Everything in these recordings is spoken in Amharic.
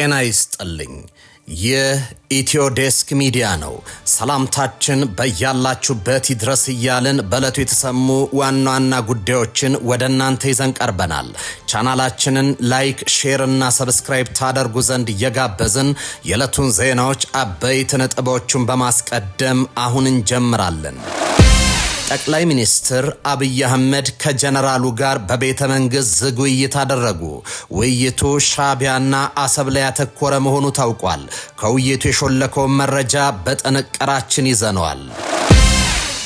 ጤና ይስጥልኝ። ይህ ኢትዮ ዴስክ ሚዲያ ነው። ሰላምታችን በያላችሁበት ይድረስ እያልን በዕለቱ የተሰሙ ዋና ዋና ጉዳዮችን ወደ እናንተ ይዘን ቀርበናል። ቻናላችንን ላይክ፣ ሼር እና ሰብስክራይብ ታደርጉ ዘንድ እየጋበዝን የዕለቱን ዜናዎች አበይት ነጥቦችን በማስቀደም አሁን እንጀምራለን። ጠቅላይ ሚኒስትር አብይ አህመድ ከጀነራሉ ጋር በቤተ መንግስት ዝግ ውይይት አደረጉ። ውይይቱ ሻዕቢያና አሰብ ላይ ያተኮረ መሆኑ ታውቋል። ከውይይቱ የሾለከውን መረጃ በጥንቅራችን ይዘነዋል።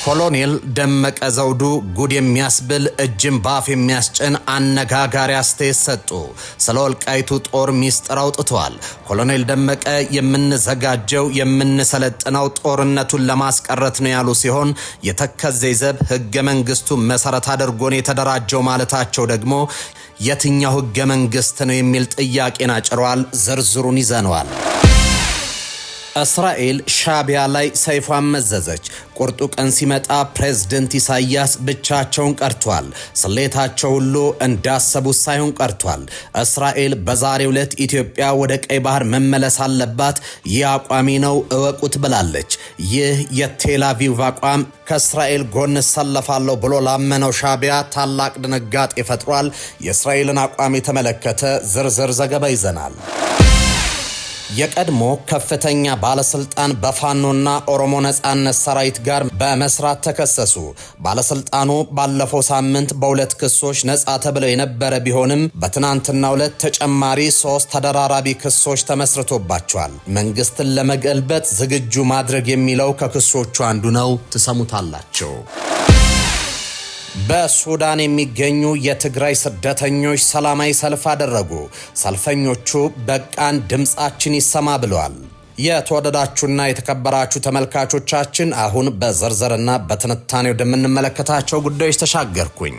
ኮሎኔል ደመቀ ዘውዱ ጉድ የሚያስብል እጅን ባፍ የሚያስጭን አነጋጋሪ አስተያየት ሰጡ። ስለ ወልቃይቱ ጦር ሚስጥር አውጥተዋል። ኮሎኔል ደመቀ የምንዘጋጀው የምንሰለጥነው ጦርነቱን ለማስቀረት ነው ያሉ ሲሆን የተከዜ ዘብ ህገ መንግስቱ መሰረት አድርጎ ነው የተደራጀው ማለታቸው ደግሞ የትኛው ህገ መንግስት ነው የሚል ጥያቄን አጭሯል። ዝርዝሩን ይዘነዋል። እስራኤል ሻዕቢያ ላይ ሰይፏን መዘዘች። ቁርጡ ቀን ሲመጣ ፕሬዝዳንት ኢሳያስ ብቻቸውን ቀርቷል። ስሌታቸው ሁሉ እንዳሰቡት ሳይሆን ቀርቷል። እስራኤል በዛሬው ዕለት ኢትዮጵያ ወደ ቀይ ባህር መመለስ አለባት፣ ይህ አቋሚ ነው እወቁት ብላለች። ይህ የቴል አቪቭ አቋም ከእስራኤል ጎን ሰለፋለሁ ብሎ ላመነው ሻዕቢያ ታላቅ ድንጋጤ ፈጥሯል። የእስራኤልን አቋም የተመለከተ ዝርዝር ዘገባ ይዘናል። የቀድሞ ከፍተኛ ባለስልጣን በፋኖና ኦሮሞ ነጻነት ሰራዊት ጋር በመስራት ተከሰሱ። ባለስልጣኑ ባለፈው ሳምንት በሁለት ክሶች ነጻ ተብለው የነበረ ቢሆንም በትናንትናው ዕለት ተጨማሪ 3 ተደራራቢ ክሶች ተመስርቶባቸዋል። መንግስትን ለመገልበጥ ዝግጁ ማድረግ የሚለው ከክሶቹ አንዱ ነው። ትሰሙታላችሁ። በሱዳን የሚገኙ የትግራይ ስደተኞች ሰላማዊ ሰልፍ አደረጉ። ሰልፈኞቹ በቃን ድምጻችን ይሰማ ብለዋል። የተወደዳችሁና የተከበራችሁ ተመልካቾቻችን አሁን በዝርዝርና በትንታኔ ወደምንመለከታቸው ጉዳዮች ተሻገርኩኝ።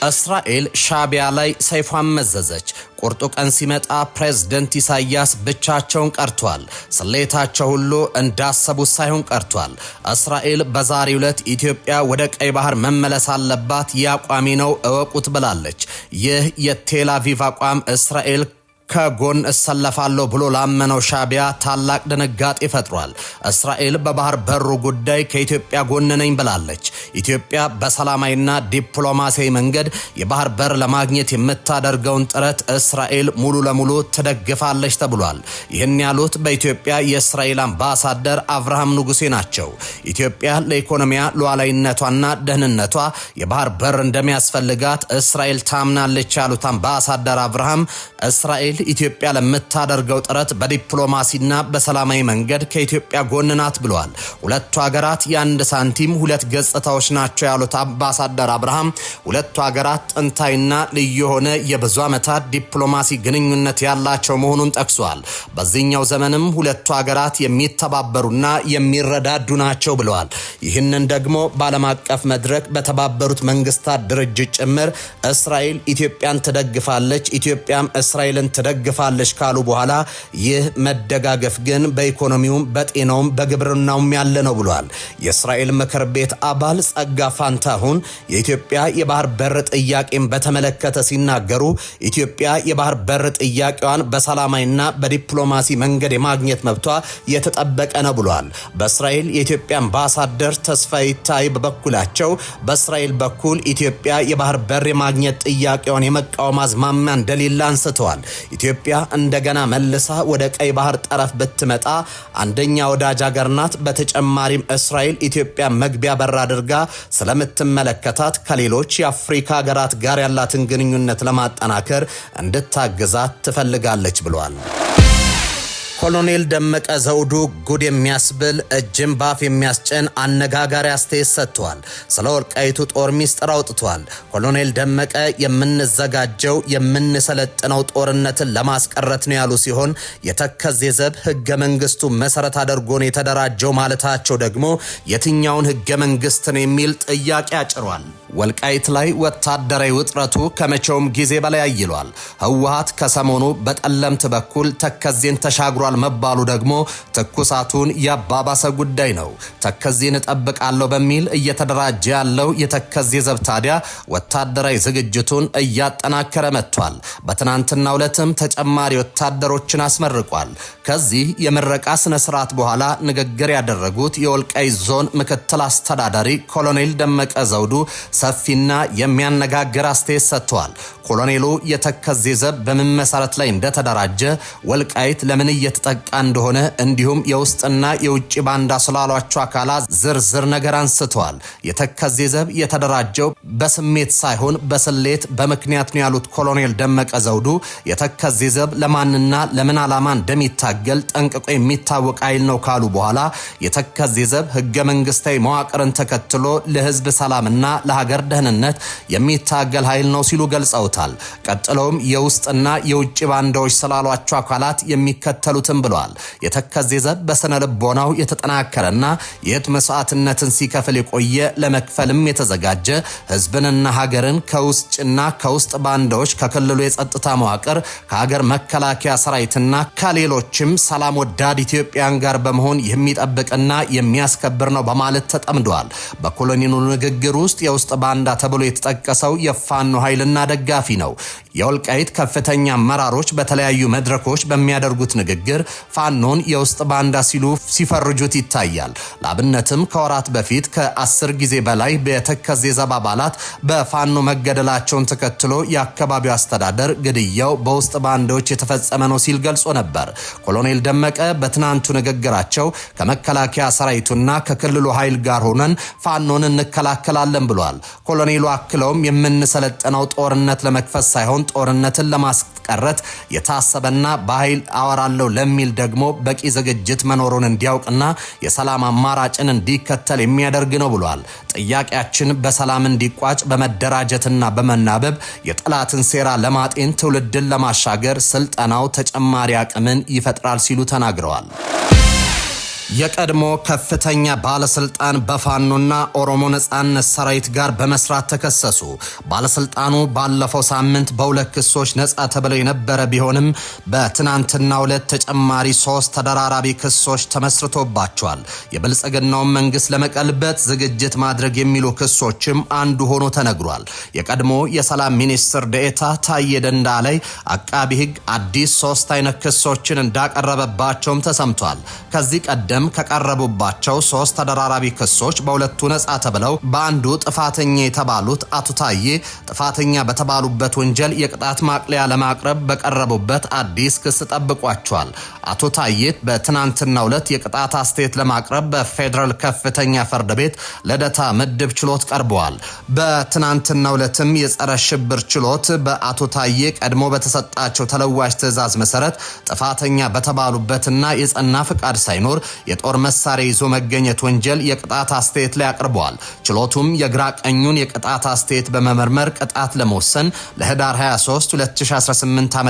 እስራኤል ሻዕቢያ ላይ ሰይፏን መዘዘች። ቁርጡ ቀን ሲመጣ ፕሬዝዳንት ኢሳያስ ብቻቸውን ቀርቷል። ስሌታቸው ሁሉ እንዳሰቡት ሳይሆን ቀርቷል። እስራኤል በዛሬው ዕለት ኢትዮጵያ ወደ ቀይ ባህር መመለስ አለባት፣ ይህ አቋሚ ነው እወቁት ብላለች። ይህ የቴል አቪቭ አቋም እስራኤል ከጎን እሰለፋለሁ ብሎ ላመነው ሻዕቢያ ታላቅ ድንጋጤ ፈጥሯል። እስራኤል በባህር በሩ ጉዳይ ከኢትዮጵያ ጎን ነኝ ብላለች። ኢትዮጵያ በሰላማዊና ዲፕሎማሲያዊ መንገድ የባህር በር ለማግኘት የምታደርገውን ጥረት እስራኤል ሙሉ ለሙሉ ትደግፋለች ተብሏል። ይህን ያሉት በኢትዮጵያ የእስራኤል አምባሳደር አብርሃም ንጉሴ ናቸው። ኢትዮጵያ ለኢኮኖሚያ ሉዓላዊነቷና ደህንነቷ የባህር በር እንደሚያስፈልጋት እስራኤል ታምናለች ያሉት አምባሳደር አብርሃም እስራኤል ኢትዮጵያ ለምታደርገው ጥረት በዲፕሎማሲና በሰላማዊ መንገድ ከኢትዮጵያ ጎን ናት ብለዋል። ሁለቱ ሀገራት የአንድ ሳንቲም ሁለት ገጽታዎች ናቸው ያሉት አምባሳደር አብርሃም ሁለቱ ሀገራት ጥንታዊና ልዩ የሆነ የብዙ ዓመታት ዲፕሎማሲ ግንኙነት ያላቸው መሆኑን ጠቅሰዋል። በዚህኛው ዘመንም ሁለቱ ሀገራት የሚተባበሩና የሚረዳዱ ናቸው ብለዋል። ይህንን ደግሞ በዓለም አቀፍ መድረክ በተባበሩት መንግስታት ድርጅት ጭምር እስራኤል ኢትዮጵያን ትደግፋለች፣ ኢትዮጵያም እስራኤልን ደግፋለች ካሉ በኋላ ይህ መደጋገፍ ግን በኢኮኖሚውም በጤናውም በግብርናውም ያለ ነው ብሏል። የእስራኤል ምክር ቤት አባል ጸጋ ፋንታሁን የኢትዮጵያ የባህር በር ጥያቄን በተመለከተ ሲናገሩ ኢትዮጵያ የባህር በር ጥያቄዋን በሰላማዊና በዲፕሎማሲ መንገድ የማግኘት መብቷ የተጠበቀ ነው ብሏል። በእስራኤል የኢትዮጵያ አምባሳደር ተስፋዬ ታይ በበኩላቸው በእስራኤል በኩል ኢትዮጵያ የባህር በር የማግኘት ጥያቄዋን የመቃወም አዝማሚያ እንደሌለ አንስተዋል። ኢትዮጵያ እንደገና መልሳ ወደ ቀይ ባህር ጠረፍ ብትመጣ አንደኛ ወዳጅ ሀገር ናት። በተጨማሪም እስራኤል ኢትዮጵያ መግቢያ በር አድርጋ ስለምትመለከታት ከሌሎች የአፍሪካ ሀገራት ጋር ያላትን ግንኙነት ለማጠናከር እንድታግዛት ትፈልጋለች ብለዋል። ኮሎኔል ደመቀ ዘውዱ ጉድ የሚያስብል እጅን ባፍ የሚያስጭን አነጋጋሪ አስተያየት ሰጥቷል። ስለ ወልቃይቱ ጦር ሚስጥር አውጥቷል። ኮሎኔል ደመቀ የምንዘጋጀው የምንሰለጥነው ጦርነትን ለማስቀረት ነው ያሉ ሲሆን የተከዜ ዘብ ህገ መንግስቱ መሰረት አድርጎ ነው የተደራጀው ማለታቸው ደግሞ የትኛውን ህገ መንግስት ነው የሚል ጥያቄ አጭሯል። ወልቃይት ላይ ወታደራዊ ውጥረቱ ከመቼውም ጊዜ በላይ አይሏል። ህወሓት ከሰሞኑ በጠለምት በኩል ተከዜን ተሻግሯል መባሉ ደግሞ ትኩሳቱን ያባባሰ ጉዳይ ነው። ተከዜን እጠብቃለሁ በሚል እየተደራጀ ያለው የተከዜ ዘብ ታዲያ ወታደራዊ ዝግጅቱን እያጠናከረ መጥቷል። በትናንትናው ዕለትም ተጨማሪ ወታደሮችን አስመርቋል። ከዚህ የምረቃ ስነ ስርዓት በኋላ ንግግር ያደረጉት የወልቃይት ዞን ምክትል አስተዳዳሪ ኮሎኔል ደመቀ ዘውዱ ሰፊና የሚያነጋግር አስተያየት ሰጥተዋል። ኮሎኔሉ የተከዜ ዘብ በምን መሰረት ላይ እንደተደራጀ፣ ወልቃይት ለምን እየተጠቃ እንደሆነ እንዲሁም የውስጥና የውጭ ባንዳ ስላሏቸው አካላት ዝርዝር ነገር አንስተዋል። የተከዜ ዘብ የተደራጀው በስሜት ሳይሆን በስሌት በምክንያት ነው ያሉት ኮሎኔል ደመቀ ዘውዱ የተከዜ ዘብ ለማንና ለምን ዓላማ እንደሚታገል ጠንቅቆ የሚታወቅ ኃይል ነው ካሉ በኋላ የተከዜ ዘብ ህገ መንግስታዊ መዋቅርን ተከትሎ ለህዝብ ሰላምና ለሀገር ደህንነት የሚታገል ኃይል ነው ሲሉ ገልጸውታል። ቀጥለውም የውስጥና የውጭ ባንዳዎች ስላሏቸው አካላት የሚከተሉትን ብለዋል። የተከዜ ዘብ በስነ ልቦናው የተጠናከረና የህይወት መስዋዕትነትን ሲከፍል የቆየ ለመክፈልም የተዘጋጀ ህዝብንና ሀገርን ከውስጥና ከውስጥ ባንዳዎች ከክልሉ የጸጥታ መዋቅር ከሀገር መከላከያ ሰራዊትና ከሌሎችም ሰላም ወዳድ ኢትዮጵያን ጋር በመሆን የሚጠብቅና የሚያስከብር ነው በማለት ተጠምደዋል። በኮሎኔሉ ንግግር ውስጥ የውስጥ ባንዳ ተብሎ የተጠቀሰው የፋኖ ኃይልና ደጋፊ ነው። የወልቃይት ከፍተኛ አመራሮች በተለያዩ መድረኮች በሚያደርጉት ንግግር ፋኖን የውስጥ ባንዳ ሲሉ ሲፈርጁት ይታያል። ለአብነትም ከወራት በፊት ከ10 ጊዜ በላይ በተከዜ ዘብ አባላት በፋኖ መገደላቸውን ተከትሎ የአካባቢው አስተዳደር ግድያው በውስጥ ባንዳዎች የተፈጸመ ነው ሲል ገልጾ ነበር። ኮሎኔል ደመቀ በትናንቱ ንግግራቸው ከመከላከያ ሰራዊቱና ከክልሉ ኃይል ጋር ሆነን ፋኖን እንከላከላለን ብሏል። ኮሎኔሉ አክለውም የምንሰለጥነው ጦርነት ለመክፈት ሳይሆን ጦርነትን ለማስቀረት የታሰበና በኃይል አወራለሁ ለሚል ደግሞ በቂ ዝግጅት መኖሩን እንዲያውቅና የሰላም አማራጭን እንዲከተል የሚያደርግ ነው ብሏል። ጥያቄያችን በሰላም እንዲቋጭ በመደራጀትና በመናበብ የጠላትን ሴራ ለማጤን ትውልድን ለማሻገር ስልጠናው ተጨማሪ አቅምን ይፈጥራል ሲሉ ተናግረዋል። የቀድሞ ከፍተኛ ባለስልጣን በፋኖና ኦሮሞ ነጻነት ሰራዊት ጋር በመስራት ተከሰሱ። ባለስልጣኑ ባለፈው ሳምንት በሁለት ክሶች ነጻ ተብለው የነበረ ቢሆንም በትናንትናው ዕለት ተጨማሪ 3 ተደራራቢ ክሶች ተመስርቶባቸዋል። የብልጽግናውን መንግስት ለመቀልበጥ ዝግጅት ማድረግ የሚሉ ክሶችም አንዱ ሆኖ ተነግሯል። የቀድሞ የሰላም ሚኒስትር ዴኤታ ታዬ ደንደዓ ላይ አቃቢ ህግ አዲስ 3 አይነት ክሶችን እንዳቀረበባቸውም ተሰምቷል። ከዚህ ቀደም ከቀረቡባቸው 3 ተደራራቢ ክሶች በሁለቱ ነጻ ተብለው በአንዱ ጥፋተኛ የተባሉት አቶ ታዬ ጥፋተኛ በተባሉበት ወንጀል የቅጣት ማቅለያ ለማቅረብ በቀረቡበት አዲስ ክስ ጠብቋቸዋል። አቶ ታዬ በትናንትናው ዕለት የቅጣት አስተያየት ለማቅረብ በፌደራል ከፍተኛ ፍርድ ቤት ልደታ ምድብ ችሎት ቀርበዋል። በትናንትናው ዕለትም የጸረ ሽብር ችሎት በአቶ ታዬ ቀድሞ በተሰጣቸው ተለዋጭ ትዕዛዝ መሰረት ጥፋተኛ በተባሉበትና የጸና ፍቃድ ሳይኖር የጦር መሳሪያ ይዞ መገኘት ወንጀል የቅጣት አስተያየት ላይ አቅርበዋል። ችሎቱም የግራ ቀኙን የቅጣት አስተያየት በመመርመር ቅጣት ለመወሰን ለህዳር 23 2018 ዓ.ም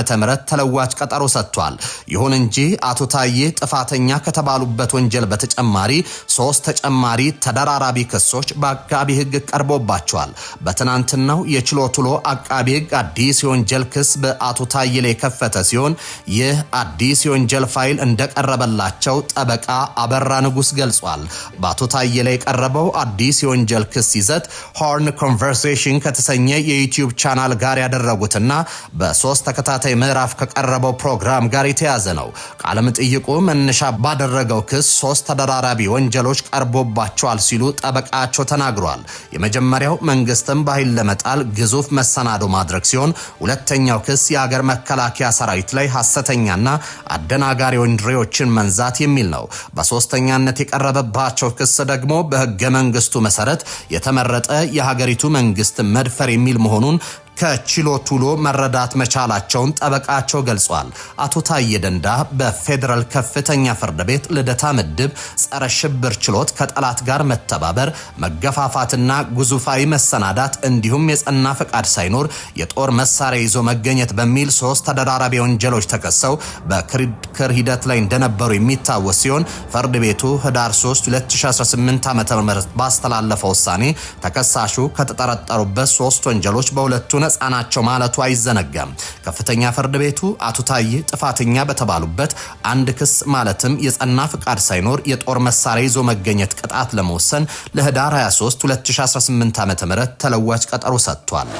ተለዋጭ ቀጠሮ ሰጥቷል። ይሁን እንጂ አቶ ታዬ ጥፋተኛ ከተባሉበት ወንጀል በተጨማሪ 3 ተጨማሪ ተደራራቢ ክሶች በአቃቢ ህግ ቀርቦባቸዋል። በትናንትናው የችሎት ውሎ አቃቢ ህግ አዲስ የወንጀል ክስ በአቶ ታዬ ላይ ከፈተ ሲሆን ይህ አዲስ የወንጀል ፋይል እንደቀረበላቸው ጠበቃ አበራ ንጉስ ገልጿል። በአቶ ታዬ ላይ የቀረበው አዲስ የወንጀል ክስ ይዘት ሆርን ኮንቨርሴሽን ከተሰኘ የዩቲዩብ ቻናል ጋር ያደረጉትና በ3 ተከታታይ ምዕራፍ ከቀረበው ፕሮግራም ጋር የተያዘ ነው። ቃለ መጠይቁ መነሻ ባደረገው ክስ 3 ተደራራቢ ወንጀሎች ቀርቦባቸዋል ሲሉ ጠበቃቸው ተናግሯል። የመጀመሪያው መንግስትን በኃይል ለመጣል ግዙፍ መሰናዶ ማድረግ ሲሆን ሁለተኛው ክስ የሀገር መከላከያ ሰራዊት ላይ ሐሰተኛና አደናጋሪ ወንጀሎችን መንዛት የሚል ነው። በሶስተኛነት የቀረበባቸው ክስ ደግሞ በህገ መንግስቱ መሰረት የተመረጠ የሀገሪቱ መንግስት መድፈር የሚል መሆኑን ከችሎት ውሎ መረዳት መቻላቸውን ጠበቃቸው ገልጿል። አቶ ታዬ ደንዳ በፌደራል ከፍተኛ ፍርድ ቤት ልደታ ምድብ ጸረ ሽብር ችሎት ከጠላት ጋር መተባበር፣ መገፋፋትና ግዙፋዊ መሰናዳት እንዲሁም የጸና ፈቃድ ሳይኖር የጦር መሳሪያ ይዞ መገኘት በሚል 3 ተደራራቢ ወንጀሎች ተከሰው በክርክር ሂደት ላይ እንደነበሩ የሚታወስ ሲሆን ፍርድ ቤቱ ህዳር 3 2018 ዓ.ም ባስተላለፈው ውሳኔ ተከሳሹ ከተጠረጠሩበት 3 ወንጀሎች በሁለቱ ነፃ ናቸው ማለቱ አይዘነጋም። ከፍተኛ ፍርድ ቤቱ አቶ ታዬ ጥፋተኛ በተባሉበት አንድ ክስ ማለትም የጸና ፈቃድ ሳይኖር የጦር መሳሪያ ይዞ መገኘት ቅጣት ለመወሰን ለህዳር 23 2018 ዓ.ም ተለዋጭ ቀጠሮ ሰጥቷል።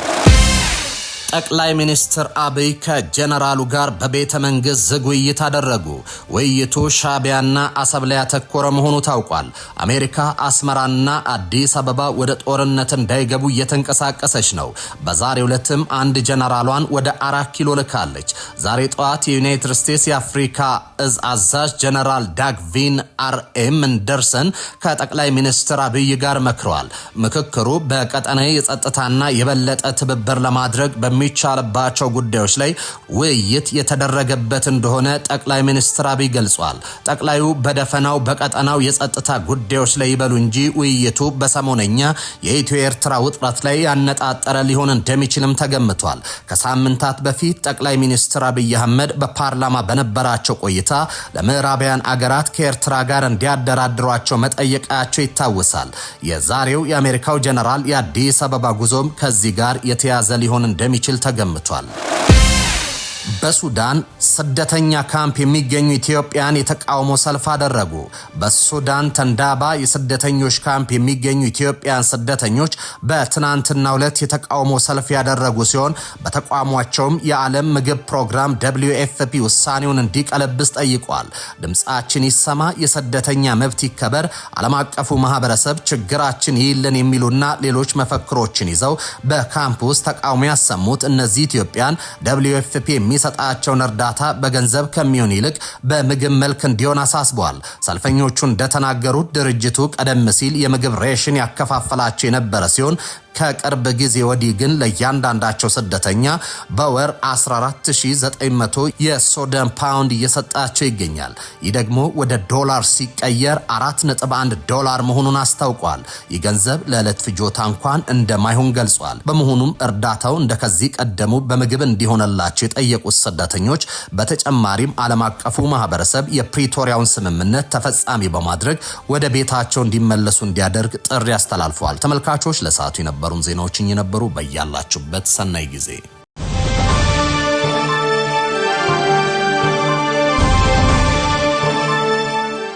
ጠቅላይ ሚኒስትር አብይ ከጀነራሉ ጋር በቤተ መንግስት ዝግ ውይይት አደረጉ። ውይይቱ ሻዕቢያና አሰብ ላይ ያተኮረ መሆኑ ታውቋል። አሜሪካ አስመራና አዲስ አበባ ወደ ጦርነት እንዳይገቡ እየተንቀሳቀሰች ነው። በዛሬው ዕለትም አንድ ጀነራሏን ወደ 4 ኪሎ ልካለች። ዛሬ ጠዋት የዩናይትድ ስቴትስ የአፍሪካ እዝ አዛዥ ጀነራል ዳግቪን አርኤም እንደርሰን ከጠቅላይ ሚኒስትር አብይ ጋር መክረዋል። ምክክሩ በቀጠናዊ የጸጥታና የበለጠ ትብብር ለማድረግ በሚቻልባቸው ጉዳዮች ላይ ውይይት የተደረገበት እንደሆነ ጠቅላይ ሚኒስትር አብይ ገልጿል። ጠቅላዩ በደፈናው በቀጠናው የጸጥታ ጉዳዮች ላይ ይበሉ እንጂ ውይይቱ በሰሞነኛ የኢትዮ ኤርትራ ውጥረት ላይ ያነጣጠረ ሊሆን እንደሚችልም ተገምቷል። ከሳምንታት በፊት ጠቅላይ ሚኒስትር አብይ አህመድ በፓርላማ በነበራቸው ቆይታ ለምዕራባውያን አገራት ከኤርትራ ጋር እንዲያደራድሯቸው መጠየቃቸው ይታወሳል። የዛሬው የአሜሪካው ጀነራል የአዲስ አበባ ጉዞም ከዚህ ጋር የተያዘ ሊሆን እንደሚችል ተገምቷል። በሱዳን ስደተኛ ካምፕ የሚገኙ ኢትዮጵያን የተቃውሞ ሰልፍ አደረጉ። በሱዳን ተንዳባ የስደተኞች ካምፕ የሚገኙ ኢትዮጵያን ስደተኞች በትናንትናው ዕለት የተቃውሞ ሰልፍ ያደረጉ ሲሆን በተቋሟቸውም የዓለም ምግብ ፕሮግራም WFP ውሳኔውን እንዲቀለብስ ጠይቋል። ድምጻችን ይሰማ፣ የስደተኛ መብት ይከበር፣ ዓለም አቀፉ ማህበረሰብ ችግራችን ይይልን የሚሉና ሌሎች መፈክሮችን ይዘው በካምፕ ውስጥ ተቃውሞ ያሰሙት እነዚህ ኢትዮጵያን WFP የሚሰጣቸውን እርዳታ በገንዘብ ከሚሆን ይልቅ በምግብ መልክ እንዲሆን አሳስበዋል። ሰልፈኞቹ እንደተናገሩት ድርጅቱ ቀደም ሲል የምግብ ሬሽን ያከፋፈላቸው የነበረ ሲሆን ከቅርብ ጊዜ ወዲህ ግን ለእያንዳንዳቸው ስደተኛ በወር 14900 የሱዳን ፓውንድ እየሰጣቸው ይገኛል። ይህ ደግሞ ወደ ዶላር ሲቀየር $4.1 መሆኑን አስታውቋል። ይህ ገንዘብ ለዕለት ፍጆታ እንኳን እንደማይሆን ገልጿል። በመሆኑም እርዳታው እንደከዚህ ቀደሙ በምግብ እንዲሆንላቸው የጠየቁት ስደተኞች በተጨማሪም ዓለም አቀፉ ማህበረሰብ የፕሪቶሪያውን ስምምነት ተፈጻሚ በማድረግ ወደ ቤታቸው እንዲመለሱ እንዲያደርግ ጥሪ አስተላልፈዋል። ተመልካቾች ለሰዓቱ የነበሩን ዜናዎችን የነበሩ በያላችሁበት ሰናይ ጊዜ